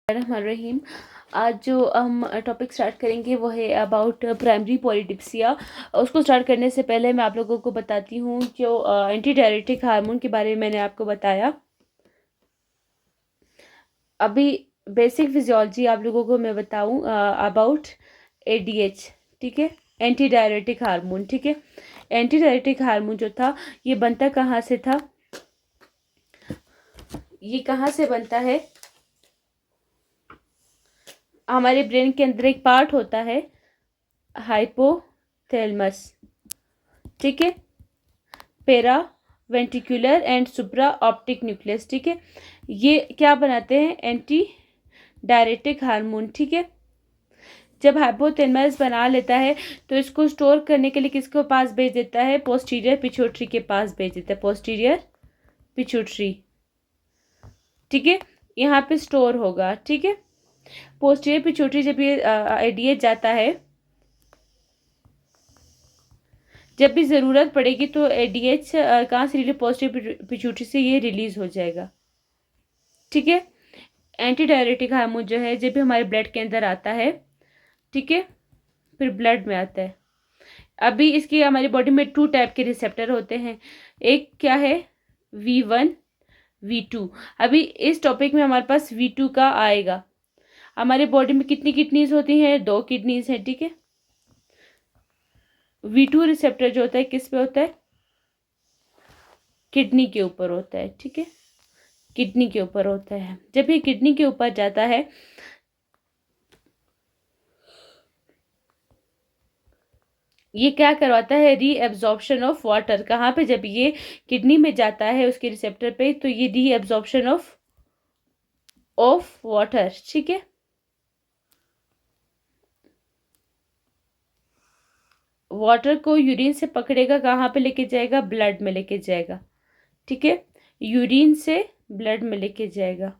रहीम। आज जो हम टॉपिक स्टार्ट करेंगे वो है अबाउट प्राइमरी पॉलीडिप्सिया। उसको स्टार्ट करने से पहले मैं आप लोगों को बताती हूँ जो एंटी डायरेटिक हार्मोन के बारे में मैंने आपको बताया। अभी बेसिक फिजियोलॉजी आप लोगों को मैं बताऊँ अबाउट एडीएच। ठीक है, एंटी डायरेटिक हार्मोन। ठीक है, एंटी डायरेटिक हार्मोन जो था ये बनता कहाँ से था, ये कहाँ से बनता है? हमारे ब्रेन के अंदर एक पार्ट होता है हाइपोथैलेमस। ठीक है, पेरा ventricular and supra optic nucleus. ठीक है, ये क्या बनाते हैं? Anti diuretic hormone. ठीक है, जब हाइपोथैलेमस बना लेता है तो इसको स्टोर करने के लिए किसके पास भेज देता है? पोस्टीरियर पिट्यूटरी के पास भेज देता है, पोस्टीरियर पिट्यूटरी। ठीक है, यहाँ पे स्टोर होगा। ठीक है, पोस्टीरियर पिट्यूटरी जब ये एडीएच जाता है, जब भी ज़रूरत पड़ेगी तो एडीएच कहाँ से रिलीज? पोस्टीरियर पिट्यूटरी से ये रिलीज हो जाएगा। ठीक है, एंटी डायरेटिक हार्मोन जो है जब भी हमारे ब्लड के अंदर आता है, ठीक है, फिर ब्लड में आता है। अभी इसकी हमारी बॉडी में 2 टाइप के रिसेप्टर होते हैं। एक क्या है? V1 V2। अभी इस टॉपिक में हमारे पास V2 का आएगा। हमारे बॉडी में कितनी किडनीज होती हैं? 2 किडनीज हैं। ठीक है, V2 रिसेप्टर जो होता है किस पे होता है? किडनी के ऊपर होता है। ठीक है, किडनी के ऊपर होता है। जब ये किडनी के ऊपर जाता है ये क्या करवाता है? Reabsorption of water. कहाँ पे? जब ये किडनी में जाता है उसके रिसेप्टर पे, तो ये रीएब्जॉर्प्शन ऑफ वाटर। ठीक है, वाटर को यूरिन से पकड़ेगा, कहाँ पे लेके जाएगा? ब्लड में लेके जाएगा। ठीक है, यूरिन से ब्लड में लेके जाएगा।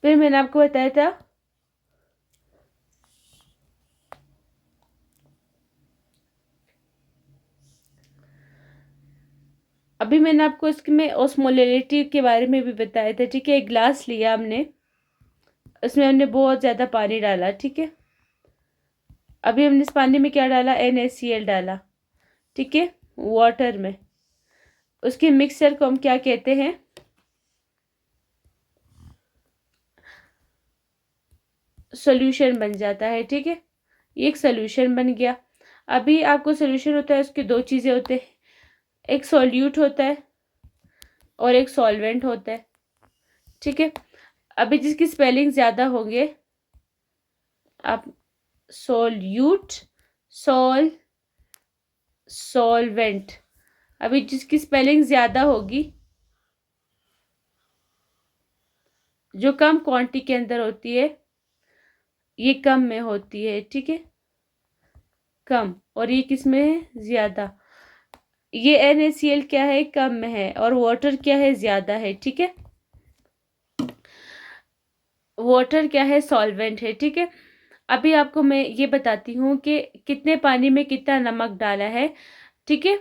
फिर मैंने आपको बताया था अभी मैंने आपको इसमें ऑस्मोलैरिटी के बारे में भी बताया था। ठीक है, एक ग्लास लिया हमने, उसमें हमने बहुत ज़्यादा पानी डाला। ठीक है, अभी हमने इस पानी में क्या डाला? NaCl डाला। ठीक है, वाटर में। उसके मिक्सचर को हम क्या कहते हैं? सॉल्यूशन बन जाता है। ठीक है, ये एक सॉल्यूशन बन गया। अभी आपको सॉल्यूशन होता है, उसके 2 चीज़ें होते हैं, एक सॉल्यूट होता है और एक सॉल्वेंट होता है। ठीक है, अभी जिसकी स्पेलिंग ज़्यादा होंगे आप सॉल्यूट, सॉल्वेंट। अभी जिसकी स्पेलिंग ज़्यादा होगी, जो कम क्वांटिटी के अंदर होती है, ये कम में होती है। ठीक है, कम, और ये किस में है? ज़्यादा। ये NaCl क्या है? कम में है, और वाटर क्या है? ज़्यादा है। ठीक है, वाटर क्या है? सॉल्वेंट है। ठीक है, अभी आपको मैं ये बताती हूँ कि कितने पानी में कितना नमक डाला है। ठीक है,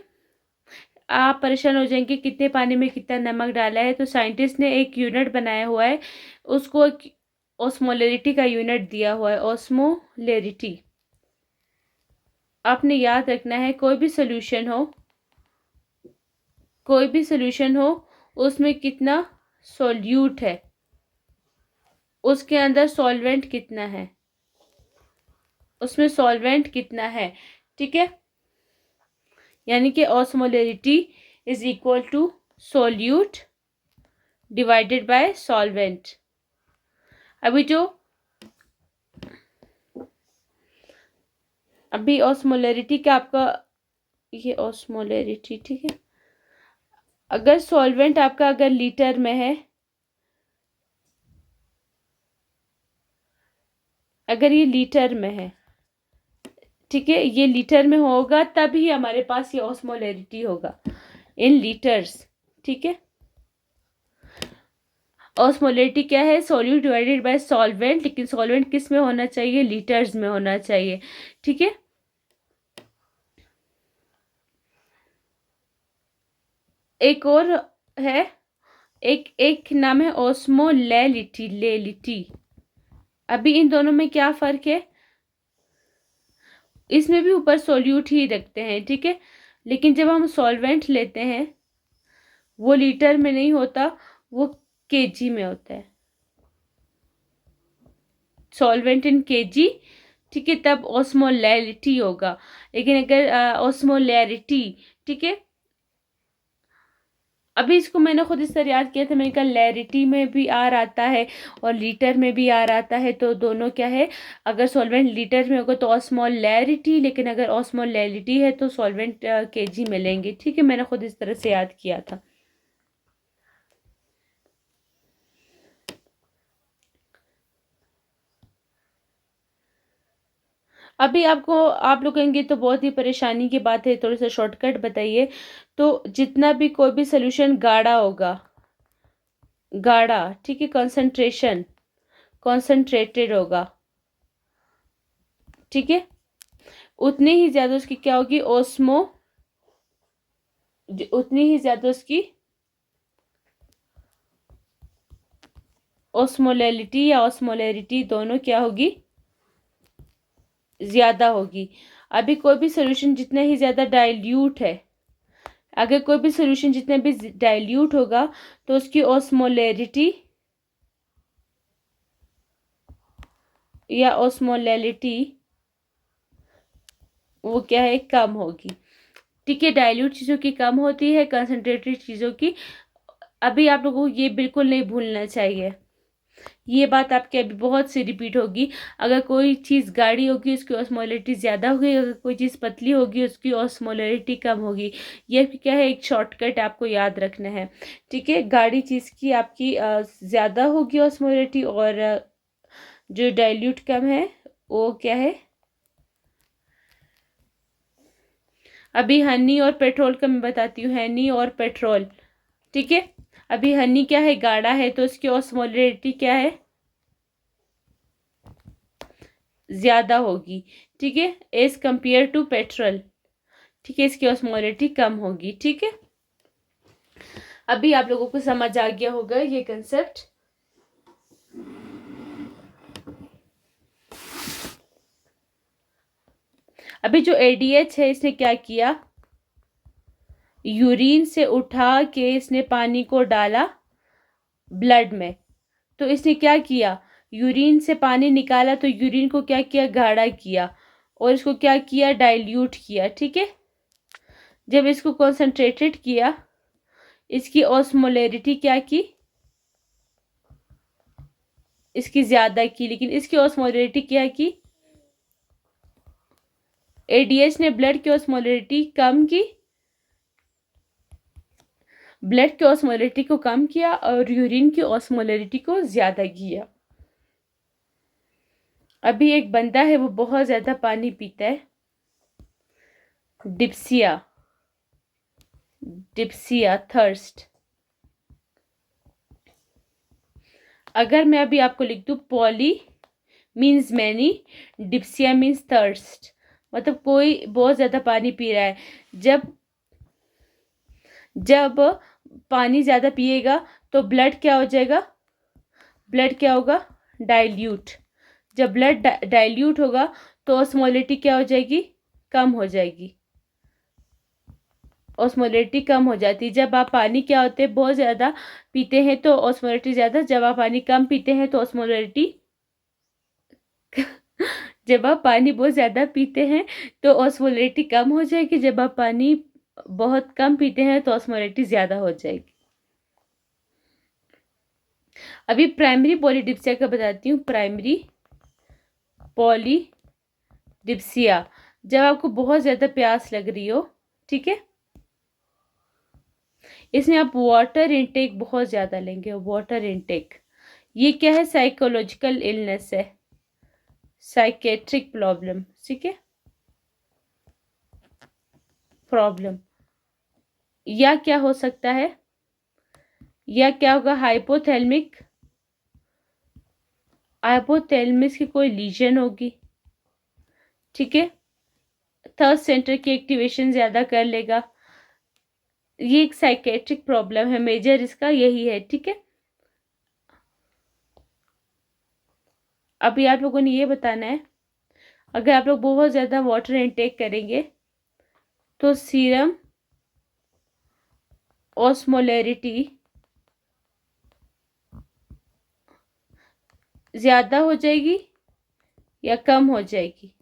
आप परेशान हो जाएंगे कितने पानी में कितना नमक डाला है। तो साइंटिस्ट ने एक यूनिट बनाया हुआ है, उसको ऑस्मोलैरिटी का यूनिट दिया हुआ है, ऑस्मोलैरिटी। आपने याद रखना है, कोई भी सोल्यूशन हो, कोई भी सोल्यूशन हो, उसमें कितना सोल्यूट है, उसके अंदर सॉल्वेंट कितना है, उसमें सॉल्वेंट कितना है। ठीक है, यानी कि osmolarity is equal to solute divided by solvent. अभी ऑस्मोलैरिटी का आपका ये ऑस्मोलैरिटी। ठीक है, अगर सॉल्वेंट आपका अगर लीटर में है, अगर ये लीटर में है, ठीक है, ये लीटर में होगा तभी हमारे पास ये ऑस्मोलैरिटी होगा, इन लीटर्स। ठीक है, ऑस्मोलैरिटी क्या है? सॉल्यूट डिवाइडेड बाय सॉल्वेंट, लेकिन सॉल्वेंट किस में होना चाहिए? लीटर्स में होना चाहिए। ठीक है, एक और है, एक एक नाम है ओस्मोलैलिटी, लेलिटी। अभी इन दोनों में क्या फ़र्क है? इसमें भी ऊपर सोल्यूट ही रखते हैं, ठीक है, लेकिन जब हम सॉल्वेंट लेते हैं वो लीटर में नहीं होता, वो केजी में होता है, सॉल्वेंट इन केजी, ठीक है, तब ऑस्मोलैरिटी होगा। लेकिन अगर ऑस्मोलैरिटी, ठीक है, अभी इसको मैंने खुद इस तरह याद किया था, मैंने कहा लैरिटी में भी आर आता है और लीटर में भी आर आता है, तो दोनों क्या है, अगर सॉल्वेंट लीटर में होगा तो ऑस्मोलैरिटी, लेकिन अगर ऑस्मोलैरिटी है तो सॉल्वेंट केजी में लेंगे, ठीक है, मैंने खुद इस तरह से याद किया था। अभी आपको, आप लोग कहेंगे तो बहुत ही परेशानी की बात है, थोड़ा सा शॉर्टकट बताइए। तो जितना भी कोई भी सोल्यूशन गाढ़ा होगा, गाढ़ा, ठीक है, कंसंट्रेशन कॉन्सेंट्रेटेड होगा, ठीक है, उतनी ही ज्यादा उसकी क्या होगी, उतनी ही ज्यादा उसकी ऑस्मोलैलिटी या ऑस्मोलैरिटी दोनों क्या होगी, ज्यादा होगी। अभी कोई भी सोल्यूशन जितना ही ज्यादा डाइल्यूट है, अगर कोई भी सोल्यूशन जितना भी डाइल्यूट होगा तो उसकी ऑस्मोलैरिटी या ऑस्मोलैलिटी वो क्या है, कम होगी, ठीक है, डाइल्यूट चीज़ों की कम होती है, कंसंट्रेटेड चीज़ों की। अभी आप लोगों को ये बिल्कुल नहीं भूलना चाहिए, ये बात आपके अभी बहुत सी रिपीट होगी। अगर कोई चीज़ गाढ़ी होगी उसकी ऑस्मोलैरिटी ज़्यादा होगी, अगर कोई चीज़ पतली होगी उसकी ऑस्मोलैरिटी कम होगी। ये क्या है, एक शॉर्टकट आपको याद रखना है, ठीक है, गाढ़ी चीज़ की आपकी ज़्यादा होगी ऑस्मोलैरिटी, और जो डाइल्यूट कम है वो क्या है। अभी हनी और पेट्रोल का मैं बताती हूँ, हनी और पेट्रोल, ठीक है, अभी हनी क्या है, गाढ़ा है, तो उसकी ऑस्मोलैरिटी क्या है, ज्यादा होगी, ठीक है, एज कंपेयर टू पेट्रोल, ठीक है, इसकी ऑस्मोलैरिटी कम होगी, ठीक है। अभी आप लोगों को समझ आ गया होगा ये कंसेप्ट। अभी जो एडीएच है इसने क्या किया, यूरिन से उठा के इसने पानी को डाला ब्लड में, तो इसने क्या किया, यूरिन से पानी निकाला तो यूरिन को क्या किया, गाढ़ा किया, और इसको क्या किया, डाइल्यूट किया, ठीक है। जब इसको कॉन्सेंट्रेटेड किया, इसकी ऑस्मोलैरिटी क्या की, इसकी ज्यादा की, लेकिन इसकी ऑस्मोलैरिटी क्या की, एडीएच ने ब्लड की ऑस्मोलैरिटी कम की, ब्लड की ऑस्मोलैरिटी को कम किया और यूरिन की ऑस्मोलैरिटी को ज्यादा किया। अभी एक बंदा है वो बहुत ज्यादा पानी पीता है, डिप्सिया, डिप्सिया थर्स्ट। अगर मैं अभी आपको लिख दूं, poly means many, dipsia means thirst, मतलब कोई बहुत ज्यादा पानी पी रहा है। जब जब पानी ज्यादा पिएगा तो ब्लड क्या हो जाएगा, ब्लड क्या होगा, डाइल्यूट। जब ब्लड डाइल्यूट होगा तो ऑस्मोलैरिटी क्या हो जाएगी, कम हो जाएगी, ऑस्मोलैरिटी कम हो जाती है। जब आप पानी क्या होते हैं, बहुत ज़्यादा पीते हैं तो ऑस्मोलैरिटी ज़्यादा, जब आप पानी कम पीते हैं तो ऑस्मोलैरिटी जब आप पानी बहुत ज़्यादा पीते हैं तो ऑस्मोलैरिटी कम हो जाएगी, जब आप पानी बहुत कम पीते हैं तो ऑस्मोलैरिटी ज़्यादा हो जाएगी। अभी प्राइमरी पॉलीडिप्सिया का बताती हूँ, प्राइमरी पॉलीडिप्सिया, जब आपको बहुत ज़्यादा प्यास लग रही हो, ठीक है, इसमें आप वाटर इनटेक बहुत ज़्यादा लेंगे, वाटर इनटेक। ये क्या है, साइकोलॉजिकल इलनेस है, साइकेट्रिक प्रॉब्लम, ठीक है, प्रॉब्लम। या क्या हो सकता है, या क्या होगा, हाइपोथैलेमिक, हाइपोथैलेमस की कोई लीजन होगी, ठीक है, थर्ड सेंटर की एक्टिवेशन ज़्यादा कर लेगा, ये एक साइकेट्रिक प्रॉब्लम है, मेजर इसका यही है, ठीक है। अभी आप लोगों ने ये बताना है, अगर आप लोग बहुत ज़्यादा वाटर इनटेक करेंगे तो सीरम ऑस्मोलैरिटी ज़्यादा हो जाएगी या कम हो जाएगी।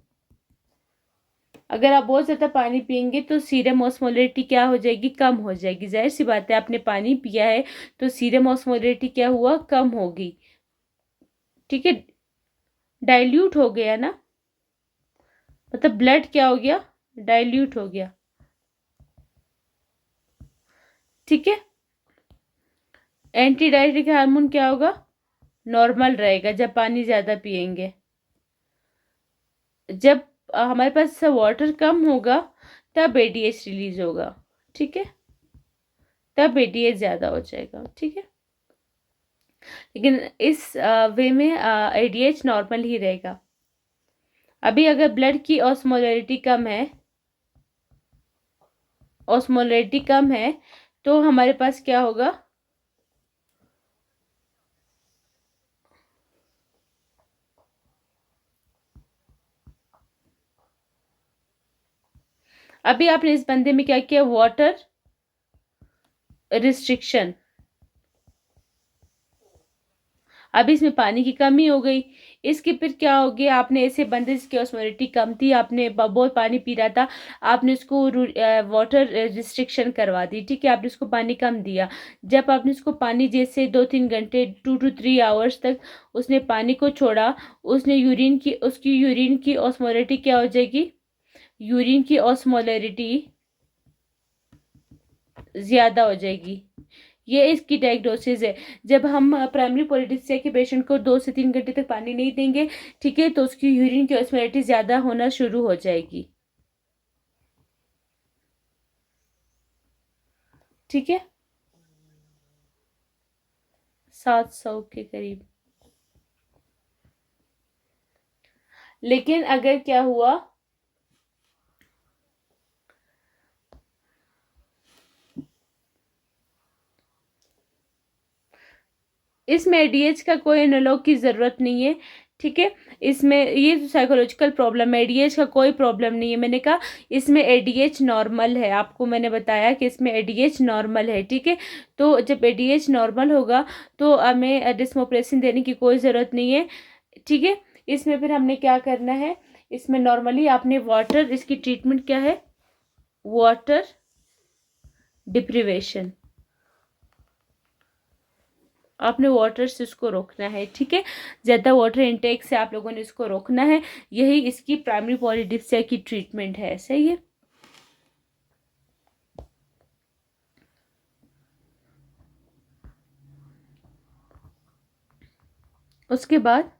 अगर आप बहुत ज़्यादा पानी पिएंगे तो सीरम ऑस्मोलैरिटी क्या हो जाएगी, कम हो जाएगी। जाहिर सी बात है, आपने पानी पिया है तो सीरम ऑस्मोलैरिटी क्या हुआ, कम होगी, ठीक है। डाइल्यूट हो गया ना, मतलब ब्लड क्या हो गया, डाइल्यूट हो गया, ठीक है। एंटी डायरेटिक हार्मोन क्या होगा, नॉर्मल रहेगा जब पानी ज़्यादा पिएंगे। जब हमारे पास वाटर कम होगा तब एडीएच रिलीज होगा, ठीक है, तब एडीएच ज़्यादा हो जाएगा, ठीक है। लेकिन इस वे में एडीएच नॉर्मल ही रहेगा। अभी अगर ब्लड की ऑस्मोलैरिटी कम है, ऑस्मोलैरिटी कम है, तो हमारे पास क्या होगा, अभी आपने इस बंदे में क्या किया, वाटर रिस्ट्रिक्शन, अभी इसमें पानी की कमी हो गई। इसके फिर क्या हो गया, आपने ऐसे बंदे जिसकी ऑस्मोलैरिटी कम थी, आपने बहुत पानी पी रहा था, आपने उसको वाटर रिस्ट्रिक्शन करवा दी, ठीक है, आपने उसको पानी कम दिया। जब आपने उसको पानी जैसे 2-3 घंटे 2 to 3 hours तक उसने पानी को छोड़ा, उसने उसकी यूरिन की ऑस्मोलैरिटी क्या हो जाएगी, यूरिन की ऑस्मोलैरिटी ज़्यादा हो जाएगी। ये इसकी डायग्नोसिस है। जब हम प्राइमरी पॉलिटिक्सिया के पेशेंट को 2 से 3 घंटे तक पानी नहीं देंगे, ठीक है, तो उसकी यूरिन की ऑस्मोलैरिटी ज़्यादा होना शुरू हो जाएगी, ठीक है, 700 के करीब। लेकिन अगर क्या हुआ, इसमें एडीएच का कोई एनालॉग की ज़रूरत नहीं है, ठीक है। इसमें ये साइकोलॉजिकल प्रॉब्लम है, एडीएच का कोई प्रॉब्लम नहीं है। मैंने कहा इसमें एडीएच नॉर्मल है, आपको मैंने बताया कि इसमें एडीएच नॉर्मल है, ठीक है। तो जब एडीएच नॉर्मल होगा तो हमें डिस्मोप्रेसिन देने की कोई ज़रूरत नहीं है, ठीक है। इसमें फिर हमने क्या करना है, इसमें नॉर्मली आपने वाटर, इसकी ट्रीटमेंट क्या है, वाटर डिप्रिवेशन, आपने वाटर से उसको रोकना है, ठीक है। ज़्यादा वाटर इनटेक से आप लोगों ने इसको रोकना है। यही इसकी प्राइमरी पॉलीडिप्सिया की ट्रीटमेंट है, सही है। उसके बाद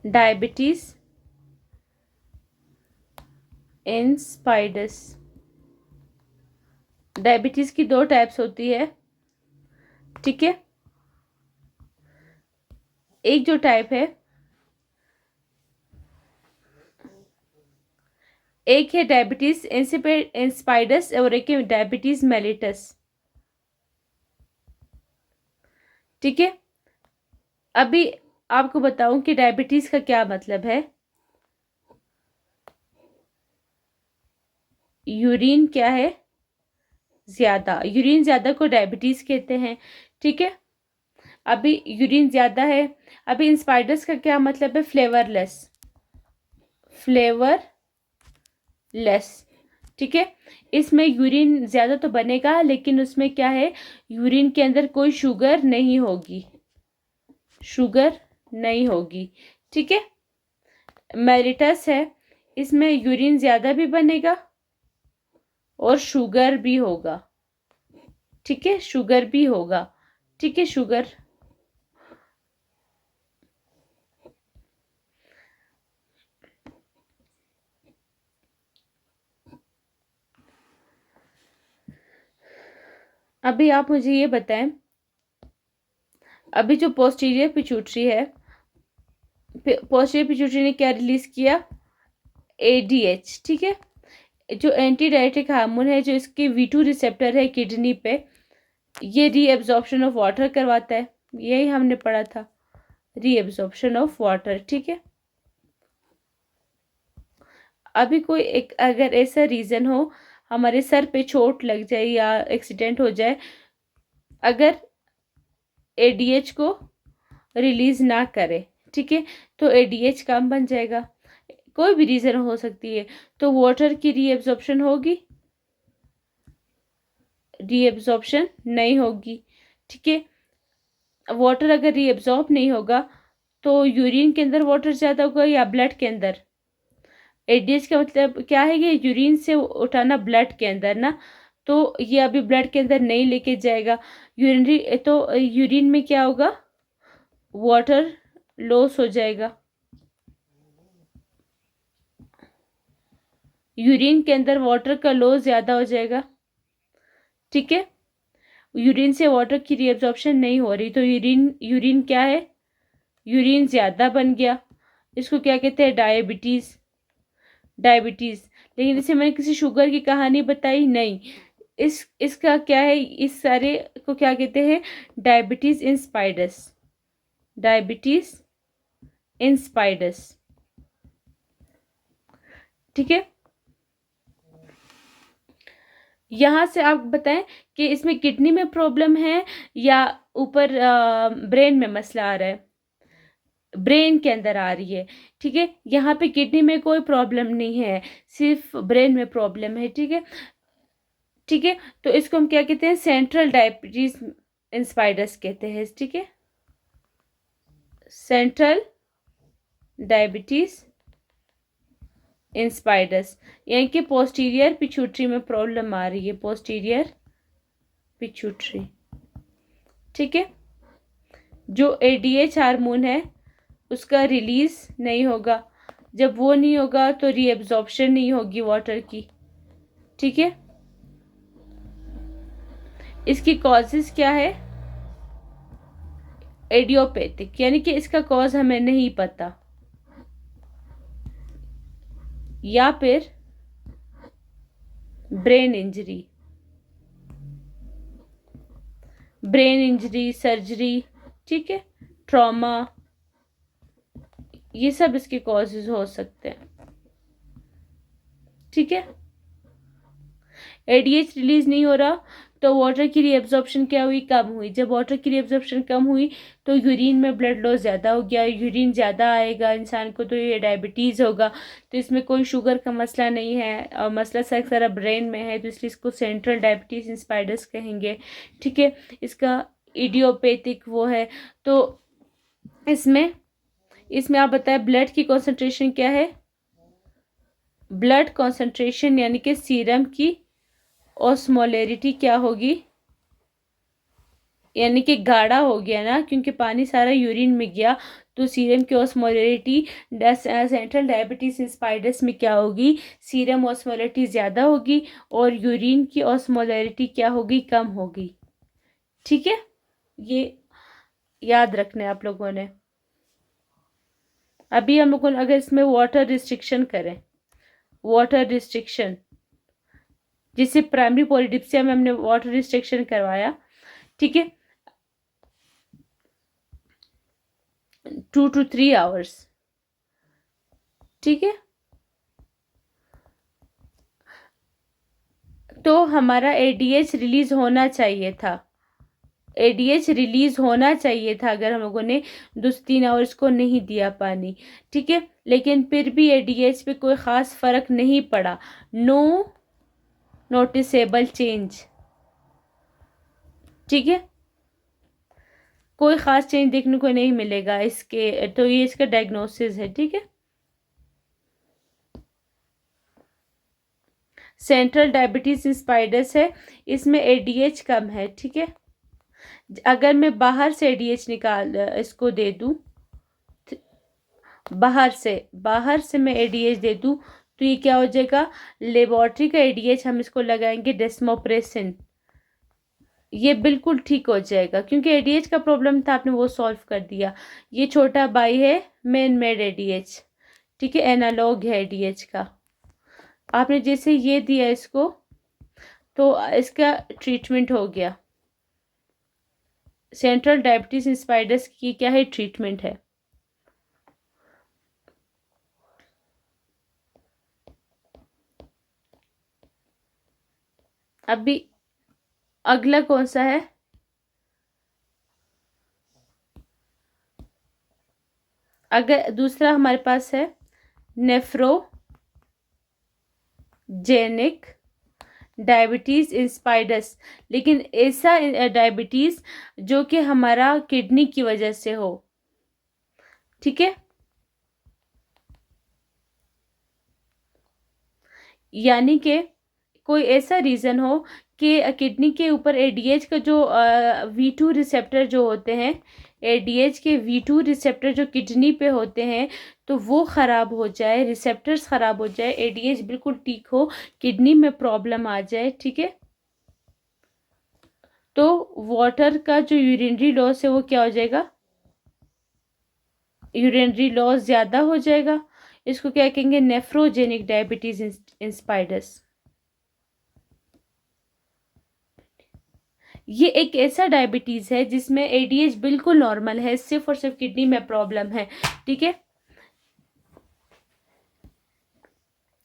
डायबिटीज़ इंसिपिडस। डायबिटीज़ की 2 टाइप्स होती है, ठीक है। एक जो टाइप है, एक है डायबिटीज़ इंसिपिडस और एक है डायबिटीज़ मेलिटस, ठीक है। अभी आपको बताऊं कि डायबिटीज़ का क्या मतलब है। यूरिन क्या है, ज़्यादा, यूरिन ज़्यादा को डायबिटीज़ कहते हैं, ठीक है। अभी यूरिन ज़्यादा है। अभी इंस्पाइडस का क्या मतलब है, फ्लेवरलेस, फ्लेवरलेस, ठीक है। इसमें यूरिन ज़्यादा तो बनेगा लेकिन उसमें क्या है, यूरिन के अंदर कोई शुगर नहीं होगी, शुगर नहीं होगी, ठीक है। मेलिटस है, इसमें यूरिन ज़्यादा भी बनेगा और शुगर भी होगा, ठीक है, शुगर भी होगा, ठीक है, शुगर। अभी आप मुझे ये बताएं, अभी जो पोस्टीरियर पिट्यूटरी है, पोस्टीरियर पिट्यूटरी ने क्या रिलीज किया, एडीएच, ठीक है। जो एंटी डायरेटिक हार्मोन है, जो इसके V2 रिसेप्टर है किडनी पे, ये रीएब्जॉर्प्शन ऑफ वाटर करवाता है। यही हमने पढ़ा था, रीएब्जॉर्प्शन ऑफ वाटर। ठीक है, अभी कोई एक अगर ऐसा रीज़न हो, हमारे सर पे चोट लग जाए या एक्सीडेंट हो जाए, अगर एडीएच को रिलीज ना करे, ठीक है, तो एडीएच कम बन जाएगा। कोई भी रीज़न हो सकती है, तो वाटर की रीएब्जॉर्प्शन होगी, रीएब्जॉर्प्शन नहीं होगी। ठीक है, वाटर अगर रीएब्जॉर्ब नहीं होगा तो यूरिन के अंदर वाटर ज़्यादा होगा या ब्लड के अंदर। एडीएच का मतलब क्या है, ये यूरिन से उठाना ब्लड के अंदर ना, तो ये अभी ब्लड के अंदर नहीं लेके जाएगा यूरिनरी, तो यूरिन में क्या होगा, वाटर लॉस हो जाएगा। यूरिन के अंदर वाटर का लॉस ज़्यादा हो जाएगा। ठीक है, यूरिन से वाटर की रीअब्जॉर्प्शन नहीं हो रही, तो यूरिन क्या है, यूरिन ज़्यादा बन गया। इसको क्या कहते हैं, डायबिटीज़। लेकिन इसे मैंने किसी शुगर की कहानी बताई नहीं। इसका क्या है, इस सारे को क्या कहते हैं, डायबिटीज़ इंस्पाइडस। डायबिटीज़ इंस्पाइडस। ठीक है, यहाँ से आप बताएं कि इसमें किडनी में प्रॉब्लम है या ऊपर ब्रेन में मसला आ रहा है, ब्रेन के अंदर आ रही है। ठीक है, यहाँ पे किडनी में कोई प्रॉब्लम नहीं है, सिर्फ ब्रेन में प्रॉब्लम है। ठीक है, ठीक है, तो इसको हम क्या कहते हैं, सेंट्रल डायबिटीज इंस्पाइडस कहते हैं। ठीक है, सेंट्रल डायबिटीज इंस्पाइडस, यानी कि पोस्टीरियर पिट्यूटरी में प्रॉब्लम आ रही है, पोस्टीरियर पिट्यूटरी। ठीक है, जो एडीएच हार्मोन है उसका रिलीज नहीं होगा, जब वो नहीं होगा तो रीएब्जॉर्प्शन नहीं होगी वाटर की। ठीक है, इसकी कॉजेज क्या है, एडियोपैथिक, यानी कि इसका कॉज हमें नहीं पता, या फिर ब्रेन इंजरी, सर्जरी। ठीक है, ट्रॉमा, ये सब इसके कॉजेज हो सकते हैं। ठीक है, एडीएच रिलीज नहीं हो रहा तो वाटर की रीअब्जॉर्प्शन क्या हुई, कम हुई। जब वाटर की रीअब्जॉर्प्शन कम हुई तो यूरिन में ब्लड लॉस ज़्यादा हो गया, यूरिन ज़्यादा आएगा इंसान को तो ये डायबिटीज़ होगा। तो इसमें कोई शुगर का मसला नहीं है और मसला सारा ब्रेन में है, तो इसलिए इसको सेंट्रल डायबिटीज़ इंस्पाइडस कहेंगे। ठीक है, इसका इडियोपैथिक वो है। तो इसमें आप बताएं ब्लड की कॉन्सेंट्रेशन क्या है, ब्लड कॉन्सेंट्रेशन यानी कि सीरम की ऑस्मोलैरिटी क्या होगी, यानी कि गाढ़ा हो गया ना, क्योंकि पानी सारा यूरिन में गया, तो सीरम की ऑस्मोलैरिटी सेंट्रल डायबिटीज इंस्पाइडस में क्या होगी, सीरम ऑस्मोलैरिटी ज़्यादा होगी और यूरिन की ऑस्मोलैरिटी क्या होगी, कम होगी। ठीक है, ये याद रखना है आप लोगों ने। अभी हम लोगों ने अगर इसमें वाटर रिस्ट्रिक्शन करें, वाटर रिस्ट्रिक्शन जिससे प्राइमरी पॉलीडिप्सिया में हमने वाटर रिस्ट्रिक्शन करवाया। ठीक है, 2 to 3 आवर्स। ठीक है, तो हमारा एडीएच रिलीज होना चाहिए था, एडीएच रिलीज होना चाहिए था अगर हम लोगों ने 2 से 3 आवर्स को नहीं दिया पानी। ठीक है, लेकिन फिर भी एडीएच पे कोई ख़ास फ़र्क नहीं पड़ा, नो नोटिसेबल चेंज। ठीक है, कोई ख़ास चेंज देखने को नहीं मिलेगा इसके, तो ये इसका डायग्नोसिस है। ठीक है, सेंट्रल डायबिटीज इंस्पाइडस है, इसमें एडीएच कम है। ठीक है, अगर मैं बाहर से एडीएच निकाल इसको दे दूं, बाहर से मैं एडीएच दे दूं, तो ये क्या हो जाएगा, लेबोरेटरी का एडीएच हम इसको लगाएंगे डेस्मोप्रेसिन, ये बिल्कुल ठीक हो जाएगा, क्योंकि एडीएच का प्रॉब्लम था, आपने वो सॉल्व कर दिया। ये छोटा भाई है मैन मेड एडीएच। ठीक है, एनालॉग है एडीएच का। आपने जैसे ये दिया इसको, तो इसका ट्रीटमेंट हो गया। सेंट्रल डायबिटीज इंस्पाइडस की क्या है, ट्रीटमेंट है। अभी अगला कौन सा है? अगर दूसरा हमारे पास है नेफ्रोजेनिक डायबिटीज इंस्पाइडस, लेकिन ऐसा डायबिटीज जो कि हमारा किडनी की वजह से हो। ठीक है, यानी कि कोई ऐसा रीज़न हो कि किडनी के ऊपर एडीएच का जो V2 रिसेप्टर जो होते हैं, एडीएच के V2 रिसेप्टर जो किडनी पे होते हैं, तो वो ख़राब हो जाए, रिसेप्टर्स ख़राब हो जाए, एडीएच बिल्कुल ठीक हो, किडनी में प्रॉब्लम आ जाए। ठीक है, तो वाटर का जो यूरिनरी लॉस है वो क्या हो जाएगा, यूरिनरी लॉस ज़्यादा हो जाएगा। इसको क्या कहेंगे, नेफ्रोजेनिक डायबिटीज इंस्पाइडस। ये एक ऐसा डायबिटीज है जिसमें एडीएच बिल्कुल नॉर्मल है, सिर्फ और सिर्फ किडनी में प्रॉब्लम है। ठीक है,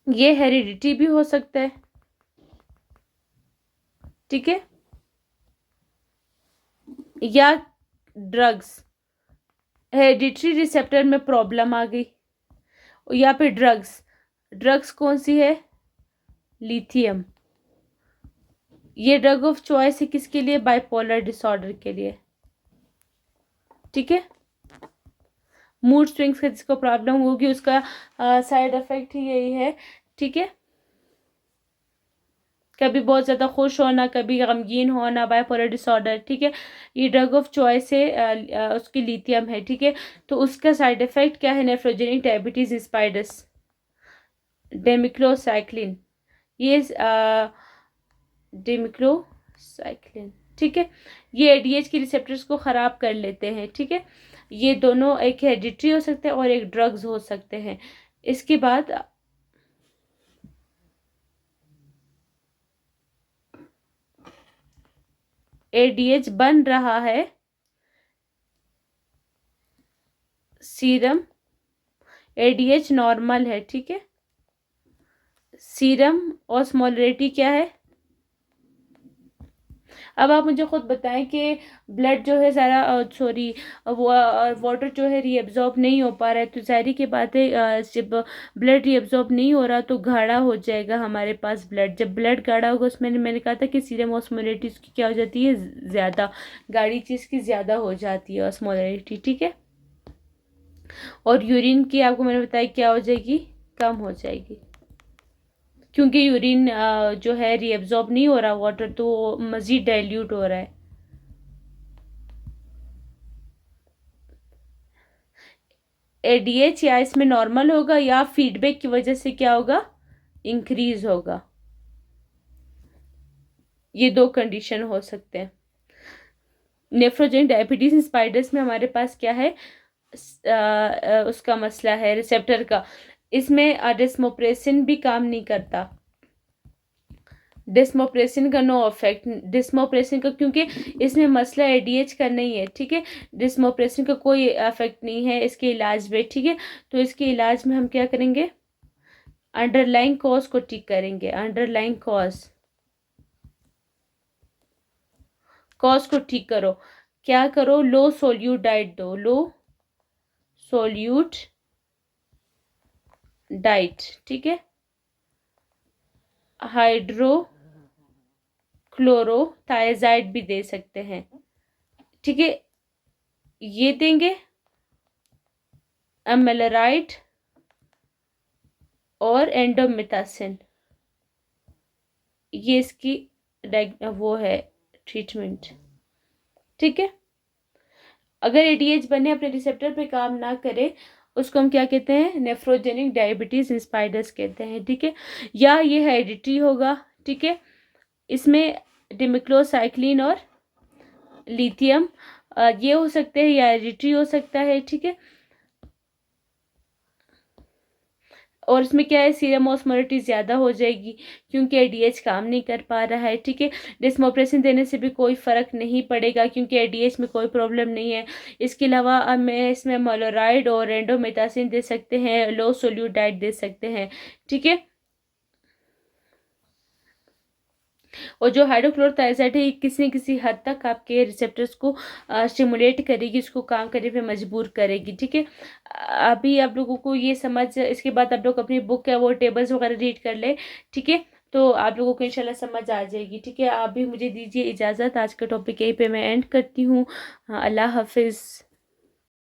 ये हेरिडिटी भी हो सकता है। ठीक है, या ड्रग्स, हेरिडिटरी रिसेप्टर में प्रॉब्लम आ गई, या फिर ड्रग्स। ड्रग्स कौन सी है, लिथियम। ये ड्रग ऑफ चॉइस है किसके लिए, बाइपोलर डिसऑर्डर के लिए। ठीक है, मूड स्विंग्स का जिसको प्रॉब्लम होगी उसका साइड इफेक्ट ही यही है। ठीक है, कभी बहुत ज़्यादा खुश होना, कभी गमगीन होना, बाइपोलर डिसऑर्डर। ठीक है, ये ड्रग ऑफ चॉइस है, उसकी लिथियम है। ठीक है, तो उसका साइड इफेक्ट क्या है, नेफ्रोजेनिक डायबिटीज इंस्पाइडस, डेमिक्लोसाइक्लिन। ये डेमिक्लोसाइक्लिन। ठीक है, ये एडीएच के रिसेप्टर्स को ख़राब कर लेते हैं। ठीक है, ये दोनों एक हेरिडिटरी हो सकते हैं और एक ड्रग्स हो सकते हैं। इसके बाद एडीएच बन रहा है, सीरम एडीएच नॉर्मल है। ठीक है, सीरम ऑस्मोलरिटी क्या है। अब आप मुझे खुद बताएं कि ब्लड जो है सारा, सॉरी, वो वाटर जो है रीअब्जॉर्ब नहीं हो पा रहा है, तो जाहिर की बात है जब ब्लड रीअब्जॉर्ब नहीं हो रहा तो गाढ़ा हो जाएगा हमारे पास ब्लड। जब ब्लड गाढ़ा होगा, उसमें मैंने कहा था कि सीरम ऑस्मोलरिटी उसकी क्या हो जाती है, ज़्यादा, गाढ़ी चीज़ की ज़्यादा हो जाती है ऑस्मोलरिटी। ठीक है, और यूरिन की आपको मैंने बताया क्या हो जाएगी, कम हो जाएगी, क्योंकि यूरिन जो है रीअब्जॉर्ब नहीं हो रहा वाटर, तो मज़ीद डाइल्यूट हो रहा है। एडीएच या इसमें नॉर्मल होगा या फीडबैक की वजह से क्या होगा, इंक्रीज होगा। ये दो कंडीशन हो सकते हैं। नेफ्रोजेनिक डायबिटीज इंस्पाइडस में हमारे पास क्या है, उसका मसला है रिसेप्टर का। इसमें डिस्मोप्रेसिन भी काम नहीं करता, डिस्मोप्रेसिन का नो इफेक्ट, डिस्मोप्रेसिन का, क्योंकि इसमें मसला एडीएच का नहीं है। ठीक है, डिस्मोप्रेसिन का कोई इफेक्ट नहीं है इसके इलाज में। ठीक है, तो इसके इलाज में हम क्या करेंगे, अंडरलाइंग कॉज को ठीक करेंगे, अंडरलाइंग कॉज को ठीक करो। क्या करो, लो सोल्यूट डाइट दो, लो सोल्यूट डाइट। ठीक है, हाइड्रोक्लोरोथायजाइड भी दे सकते हैं। ठीक है, ये देंगे, अमेलराइड और एंडोमिथासिन, ये इसकी वो है ट्रीटमेंट। ठीक है, अगर एडीएच बने अपने रिसेप्टर पे काम ना करे, उसको हम क्या कहते हैं, नेफ्रोजेनिक डायबिटीज इंस्पाइडस कहते हैं। ठीक है, या ये हेरिडिटरी होगा। ठीक है, इसमें डिमिक्लोसाइक्लिन और लिथियम ये हो सकते हैं, या हेरिडिटरी हो सकता है। ठीक है, और इसमें क्या है, सीरम ऑस्मोलिटी ज़्यादा हो जाएगी क्योंकि एडीएच काम नहीं कर पा रहा है। ठीक है, डेस्मोप्रेसिन देने से भी कोई फ़र्क नहीं पड़ेगा क्योंकि एडीएच में कोई प्रॉब्लम नहीं है। इसके अलावा मैं इसमें मोलोराइड और रेंडोमेटासिन दे सकते हैं, लो सोल्यूट डाइट दे सकते हैं। ठीक है, और जो हाइड्रोक्लोरोथायजाइड है, ये किसी न किसी हद तक आपके रिसेप्टर्स को स्टिमुलेट करेगी, इसको काम करने पे मजबूर करेगी। ठीक है, अभी आप लोगों को ये समझ, इसके बाद आप लोग अपनी बुक है वो टेबल्स वगैरह रीड कर ले। ठीक है, तो आप लोगों को इंशाल्लाह समझ आ जाएगी। ठीक है, आप भी मुझे दीजिए इजाज़त, आज का टॉपिक यहीं पे मैं एंड करती हूँ। हाँ, अल्लाह हाफिज़।